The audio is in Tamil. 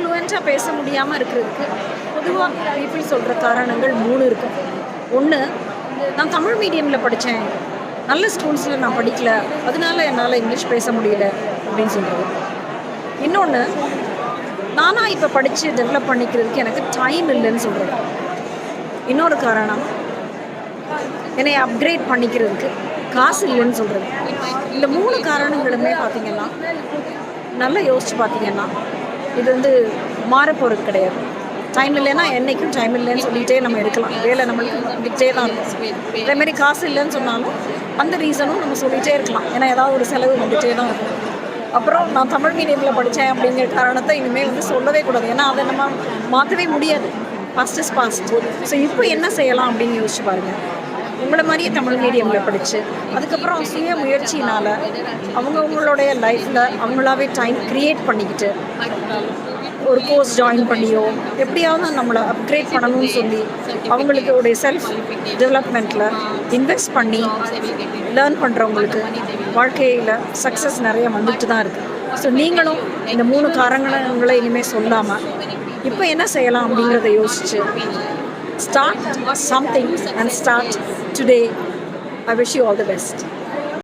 ஃப்ளூயண்ட்டாக பேச முடியாமல் இருக்கிறதுக்கு பொதுவாக பீப்புள் சொல்கிற காரணங்கள் 3 இருக்கும். ஒன்று, நான் தமிழ் மீடியமில் படித்தேன், நல்ல ஸ்கூல்ஸில் நான் படிக்கல, அதனால என்னால் இங்கிலீஷ் பேச முடியல அப்படின்னு சொல்கிறது. இன்னொன்று, நானாக இப்போ படித்து டெவலப் பண்ணிக்கிறதுக்கு எனக்கு டைம் இல்லைன்னு சொல்கிறது. இன்னொரு காரணம், என்னை அப்கிரேட் பண்ணிக்கிறதுக்கு காசு இல்லைன்னு சொல்கிறது. இந்த 3 காரணங்களுமே பார்த்திங்கன்னா நல்லா யோசித்து பார்த்தீங்கன்னா இது மாறப்போகிறது கிடையாது. டைம் இல்லைன்னா என்றைக்கும் டைம் இல்லைன்னு சொல்லிகிட்டே நம்ம இருக்கலாம், வேலை நம்மளுக்கு வந்துகிட்டே தான் இருக்கும். அதேமாதிரி காசு இல்லைன்னு சொன்னாலும் அந்த ரீசனும் நம்ம சொல்லிகிட்டே இருக்கலாம், ஏன்னா ஏதாவது ஒரு செலவு வந்துகிட்டே தான் இருக்கும். அப்புறம் நான் தமிழ் மீடியமில் படித்தேன் அப்படிங்கிற காரணத்தை இனிமேல் சொல்லவே கூடாது, ஏன்னா அதை நம்ம மாற்றவே முடியாது. Past is past. ஸோ இப்போ என்ன செய்யலாம் அப்படின்னு யோசிச்சு பாருங்கள். உங்களை மாதிரியே தமிழ் மீடியமில் படித்து அதுக்கப்புறம் சுய முயற்சினால் அவங்களுடைய லைஃப்பில் அவங்களாவே டைம் க்ரியேட் பண்ணிக்கிட்டு ஒரு கோர்ஸ் ஜாயின் பண்ணியோ எப்படியாவது நம்மளை அப்கிரேட் பண்ணணும்னு சொல்லி அவங்களுக்கு உடைய செல்ஃப் டெவலப்மெண்ட்டில் இன்வெஸ்ட் பண்ணி லேர்ன் பண்ணுறவங்களுக்கு வாழ்க்கையில் சக்ஸஸ் நிறைய வந்துட்டு தான் இருக்குது. ஸோ நீங்களும் இந்த 3 காரணங்களை இனிமேல் சொல்லாமல் இப்போ என்ன செய்யலாம் அப்படிங்கிறத யோசிச்சு start something and start today. I wish you all the best.